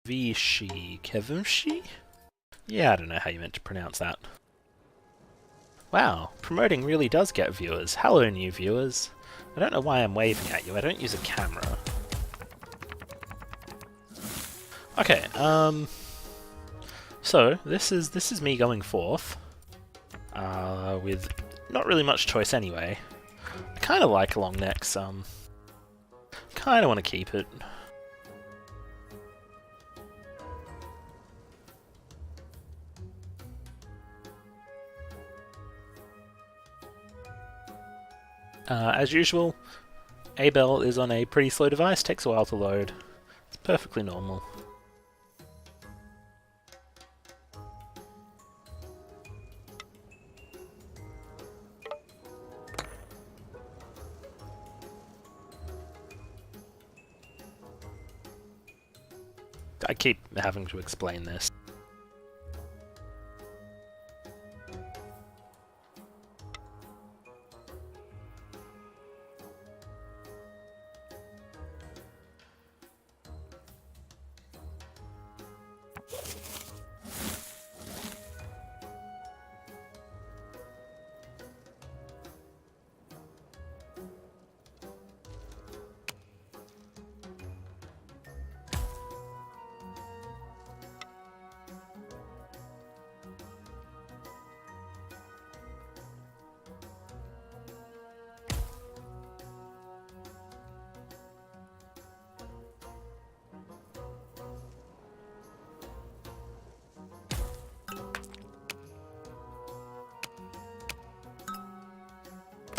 Kevinvshcie? Yeah, I don't know how you meant to pronounce that. Wow, promoting really does get viewers. Hello, new viewers. I don't know why I'm waving at you. I don't use a camera. Okay, so this is me going forth, with not really much choice anyway. I kind of like long necks. Kind of want to keep it. As usual, Abel is on a pretty slow device, takes a while to load. It's perfectly normal. I keep having to explain this.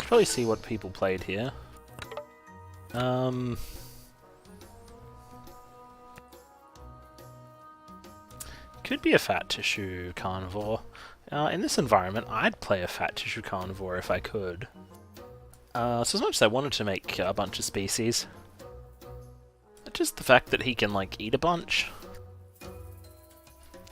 Probably see what people played here. Could be a fat tissue carnivore. In this environment, I'd play a fat tissue carnivore if I could. So as much as I wanted to make a bunch of species, just the fact that he can, like, eat a bunch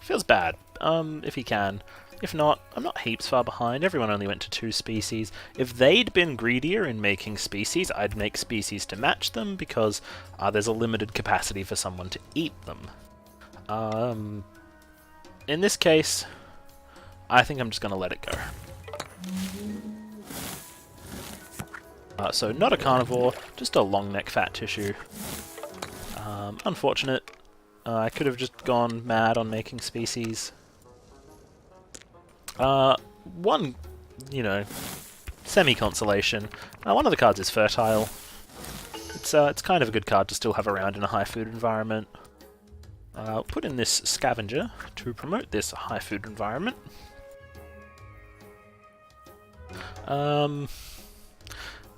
feels bad, if he can. If not, I'm not heaps far behind. Everyone only went to 2 species. If they'd been greedier in making species, I'd make species to match them, because there's a limited capacity for someone to eat them. In this case, I think I'm just going to let it go. So not a carnivore, just a long neck fat tissue. Unfortunate. I could have just gone mad on making species. One, you know, semi-consolation. One of the cards is fertile. It's kind of a good card to still have around in a high food environment. I'll put in this scavenger to promote this high food environment.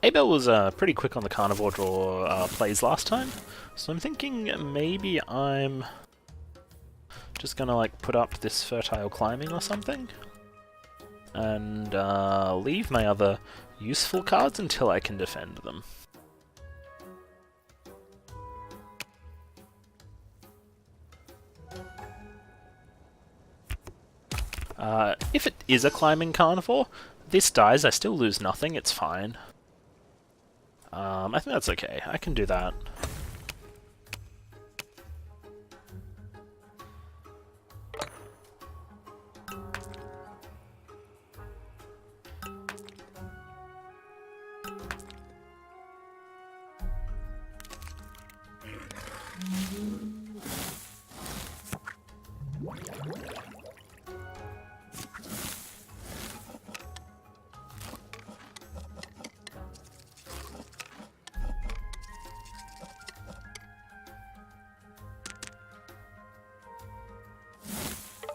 Abel was pretty quick on the carnivore draw plays last time, so I'm thinking maybe I'm just gonna, like, put up this fertile climbing or something, and leave my other useful cards until I can defend them. If it is a climbing carnivore, this dies, I still lose nothing, it's fine. I think that's okay, I can do that.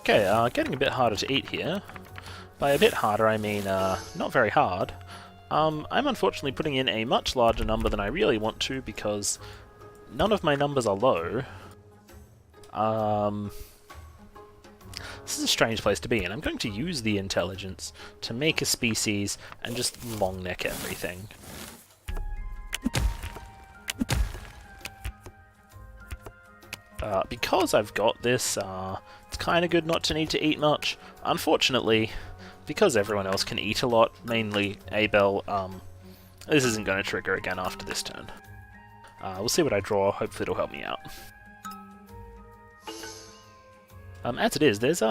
Okay, getting a bit harder to eat here. By a bit harder, I mean not very hard. I'm unfortunately putting in a much larger number than I really want to, because none of my numbers are low. This is a strange place to be in. I'm going to use the intelligence to make a species and just long neck everything. Because I've got this, it's kind of good not to need to eat much. Unfortunately, because everyone else can eat a lot, mainly Abel, this isn't going to trigger again after this turn. We'll see what I draw, hopefully it'll help me out. As it is, there's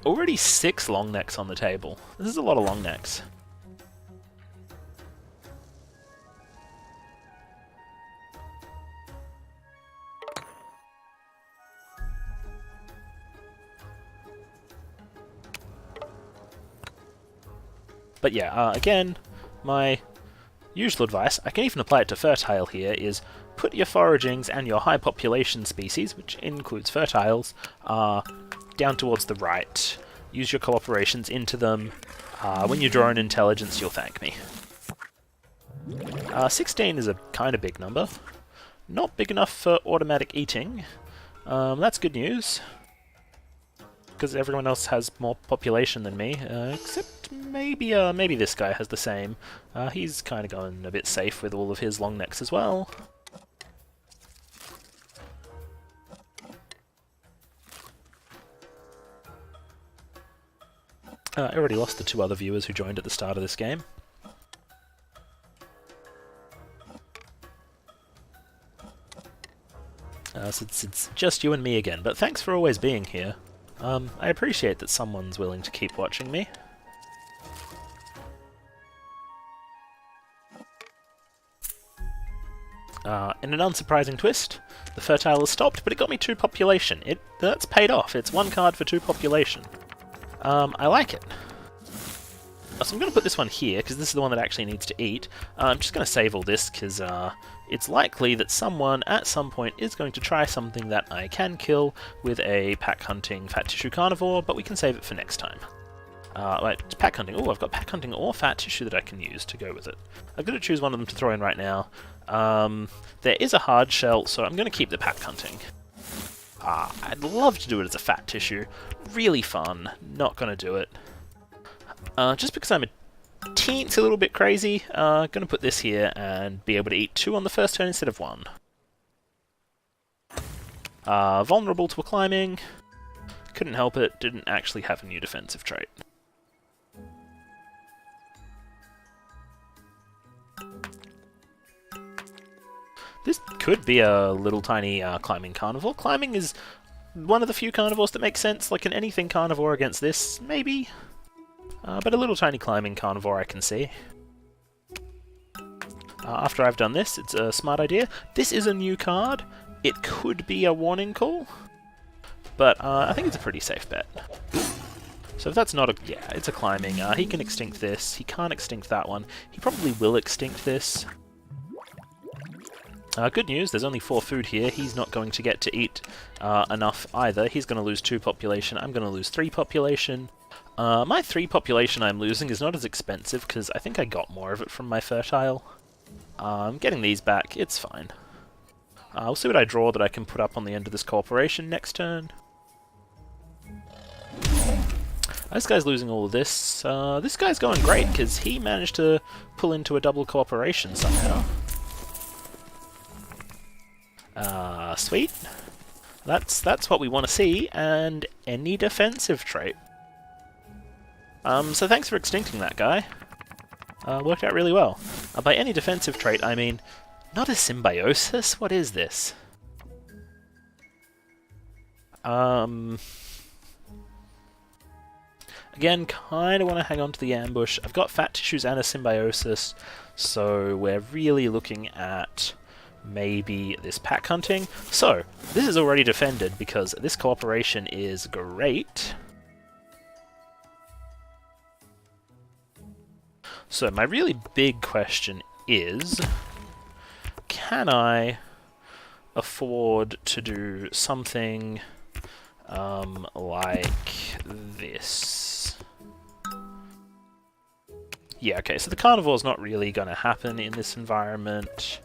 already 6 long necks on the table. This is a lot of long necks. But yeah, again, my usual advice, I can even apply it to fertile here, is put your foragings and your high population species, which includes fertiles, down towards the right. Use your cooperations into them. When you draw an intelligence, you'll thank me. 16 is a kind of big number. Not big enough for automatic eating. That's good news, because everyone else has more population than me, except maybe this guy has the same. He's kind of going a bit safe with all of his long necks as well. I already lost the 2 other viewers who joined at the start of this game. So it's just you and me again, but thanks for always being here. I appreciate that someone's willing to keep watching me. In an unsurprising twist, the fertile has stopped, but it got me 2 population. That's paid off. It's 1 card for 2 population. I like it. So I'm going to put this one here, because this is the one that actually needs to eat. I'm just going to save all this, because it's likely that someone at some point is going to try something that I can kill with a pack-hunting fat tissue carnivore, but we can save it for next time. Wait, it's pack hunting. Oh, I've got pack hunting or fat tissue that I can use to go with it. I'm going to choose one of them to throw in right now. There is a hard shell, so I'm going to keep the pack hunting. I'd love to do it as a fat tissue. Really fun. Not going to do it. Just because I'm a teensy little bit crazy, going to put this here and be able to eat 2 on the first turn instead of 1. Vulnerable to a climbing. Couldn't help it, didn't actually have a new defensive trait. This could be a little tiny climbing carnivore. Climbing is one of the few carnivores that makes sense. Like an anything carnivore against this, maybe. But a little tiny climbing carnivore I can see. After I've done this, it's a smart idea. This is a new card. It could be a warning call, but I think it's a pretty safe bet. So if that's not a... yeah, it's a climbing. He can extinct this. He can't extinct that one. He probably will extinct this. Good news, there's only 4 food here. He's not going to get to eat enough either. He's going to lose 2 population. I'm going to lose 3 population. My 3 population I'm losing is not as expensive, because I think I got more of it from my fertile. I'm getting these back. It's fine. We'll see what I draw that I can put up on the end of this cooperation next turn. This guy's losing all of this. This guy's going great, because he managed to pull into a double cooperation somehow. Sweet. That's what we want to see, and any defensive trait. So thanks for extincting that guy. Worked out really well. By any defensive trait, I mean, not a symbiosis? What is this? Again, kind of want to hang on to the ambush. I've got fat tissues and a symbiosis, so we're really looking at maybe this pack hunting. So, this is already defended because this cooperation is great. So my really big question is, can I afford to do something like this? Yeah, okay, so the carnivore's not really going to happen in this environment.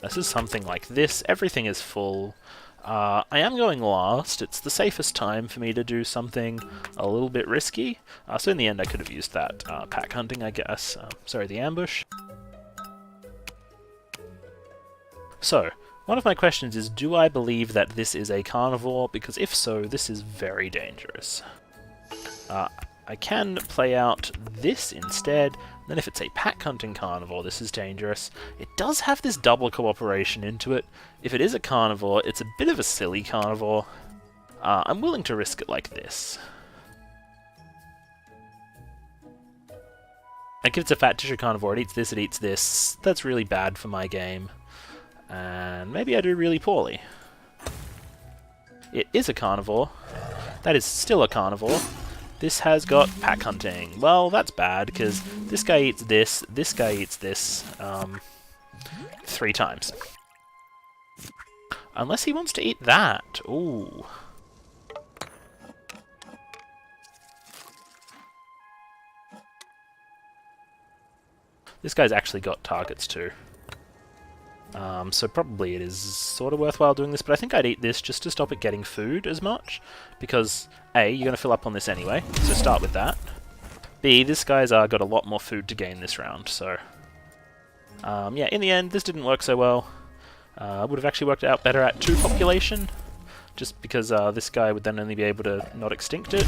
This is something like this. Everything is full. I am going last. It's the safest time for me to do something a little bit risky. So in the end I could have used that pack hunting, I guess. Sorry, the ambush. So, one of my questions is, do I believe that this is a carnivore? Because if so, this is very dangerous. I can play out this instead, Then if it's a pack-hunting carnivore, this is dangerous. It does have this double cooperation into it. If it is a carnivore, it's a bit of a silly carnivore. I'm willing to risk it like this. Like if it's a fat tissue carnivore, it eats this. That's really bad for my game. And maybe I do really poorly. It is a carnivore. That is still a carnivore. This has got pack hunting. Well, that's bad, because this guy eats this guy eats this 3 times. Unless he wants to eat that. Ooh. This guy's actually got targets too. So probably it is sort of worthwhile doing this, but I think I'd eat this just to stop it getting food as much, because A, you're going to fill up on this anyway, so start with that. B, this guy's got a lot more food to gain this round, so... yeah, in the end, this didn't work so well. Would have actually worked out better at 2 population, just because this guy would then only be able to not extinct it.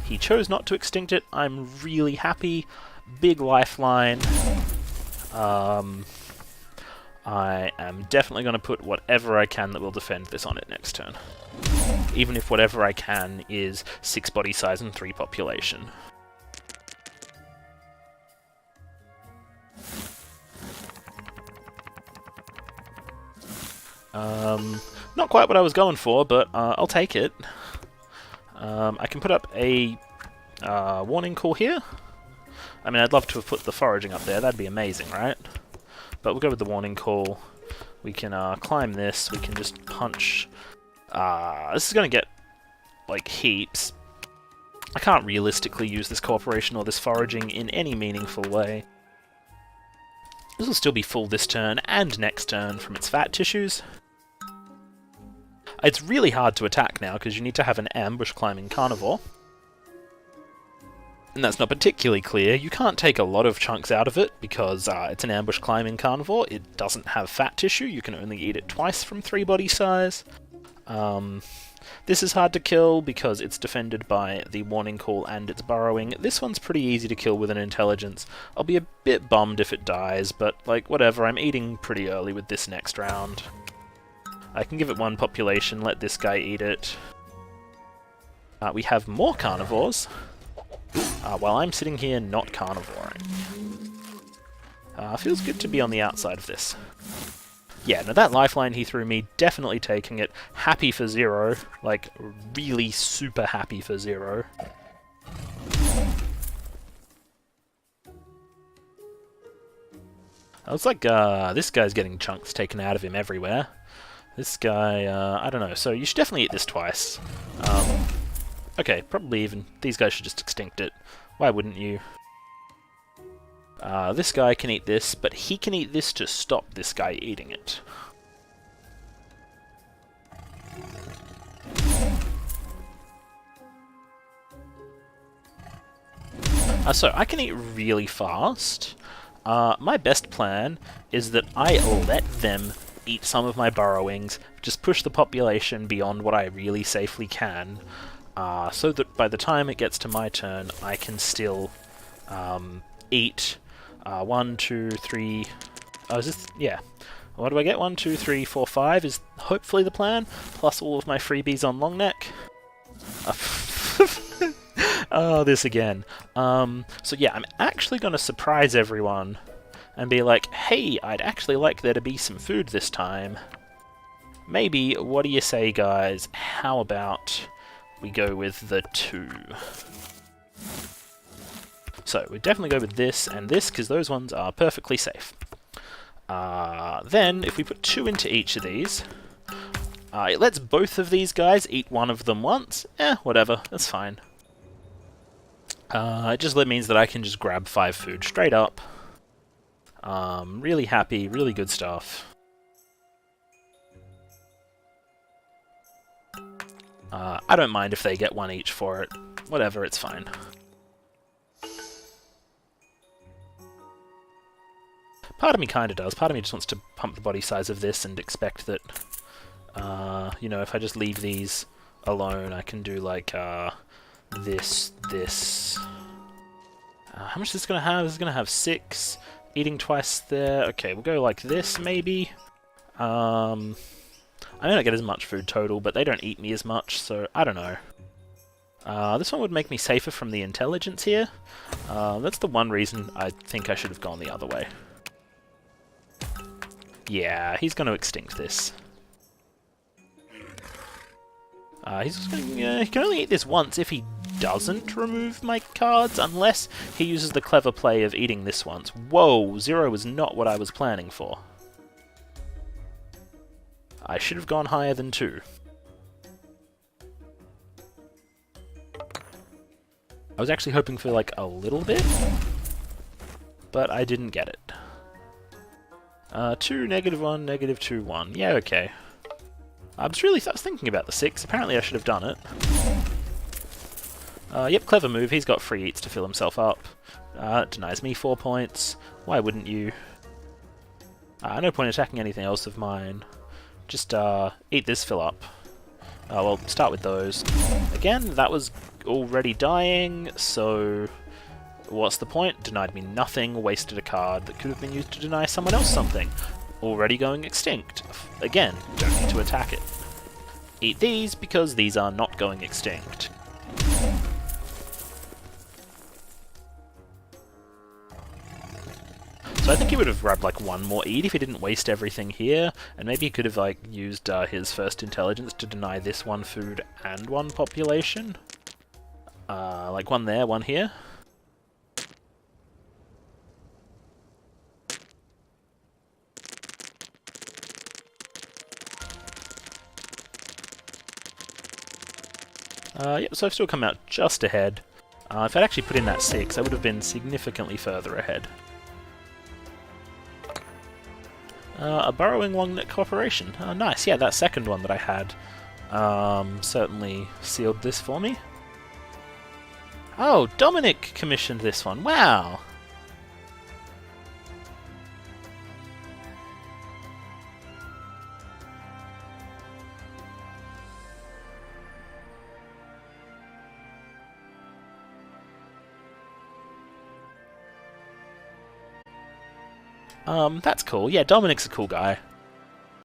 He chose not to extinct it. I'm really happy. Big lifeline. I am definitely going to put whatever I can that will defend this on it next turn. Even if whatever I can is 6 body size and 3 population. Not quite what I was going for, but I'll take it. I can put up a warning call here. I mean, I'd love to have put the foraging up there. That'd be amazing, right? But we'll go with the warning call. We can climb this. We can just punch. This is going to get, like, heaps. I can't realistically use this cooperation or this foraging in any meaningful way. This will still be full this turn and next turn from its fat tissues. It's really hard to attack now because you need to have an ambush climbing carnivore. And that's not particularly clear. You can't take a lot of chunks out of it because it's an ambush climbing carnivore. It doesn't have fat tissue. You can only eat it twice from 3 body size. This is hard to kill because it's defended by the warning call and its burrowing. This one's pretty easy to kill with an intelligence. I'll be a bit bummed if it dies, but like whatever, I'm eating pretty early with this next round. I can give it 1 population, let this guy eat it. We have more carnivores. While I'm sitting here not carnivoring. Feels good to be on the outside of this. Yeah, no, that lifeline he threw me, definitely taking it. Happy for 0. Like, really super happy for 0. Looks like this guy's getting chunks taken out of him everywhere. This guy, I don't know, so you should definitely eat this twice. Okay, probably even these guys should just extinct it. Why wouldn't you? This guy can eat this, but he can eat this to stop this guy eating it. So I can eat really fast. My best plan is that I let them eat some of my burrowings, just push the population beyond what I really safely can. So that by the time it gets to my turn, I can still eat 1, 2, 3... Oh, is this... Yeah. What do I get? 1, 2, 3, 4, 5 is hopefully the plan, plus all of my freebies on long neck. Oh, this again. So yeah, I'm actually going to surprise everyone and be like, hey, I'd actually like there to be some food this time. Maybe, what do you say, guys? How about we go with the 2? So, we definitely go with this and this, because those ones are perfectly safe. Then, if we put 2 into each of these, it lets both of these guys eat one of them once. Whatever, that's fine. It just means that I can just grab 5 food straight up. Really happy, really good stuff. I don't mind if they get 1 each for it. Whatever, it's fine. Part of me kind of does. Part of me just wants to pump the body size of this and expect that, you know, if I just leave these alone, I can do like this, How much is this going to have? This is going to have 6. Eating twice there. Okay, we'll go like this, maybe. I may not get as much food total, but they don't eat me as much, so I don't know. This one would make me safer from the intelligence here. That's the one reason I think I should have gone the other way. Yeah, he's going to extinct this. He can only eat this once if he doesn't remove my cards, unless he uses the clever play of eating this once. Whoa, 0 was not what I was planning for. I should have gone higher than 2. I was actually hoping for like a little bit, but I didn't get it. 2, -1, -2, 1. Yeah, okay. I was thinking about the 6. Apparently I should have done it. Yep, clever move. He's got free eats to fill himself up. It denies me 4 points. Why wouldn't you? No point attacking anything else of mine. Just eat this, fill up. Well, start with those. Again, that was already dying, so what's the point? Denied me nothing, wasted a card that could have been used to deny someone else something. Already going extinct. Again, don't need to attack it. Eat these, because these are not going extinct. So I think he would have grabbed like one more eat if he didn't waste everything here, and maybe he could have like used his first intelligence to deny this one food and one population. Like one there, one here. Yep, so I've still come out just ahead. If I'd actually put in that 6, I would have been significantly further ahead. A burrowing long-neck cooperation. Oh, nice. Yeah, that second one that I had certainly sealed this for me. Oh, Dominic commissioned this one. Wow! That's cool. Yeah, Dominic's a cool guy.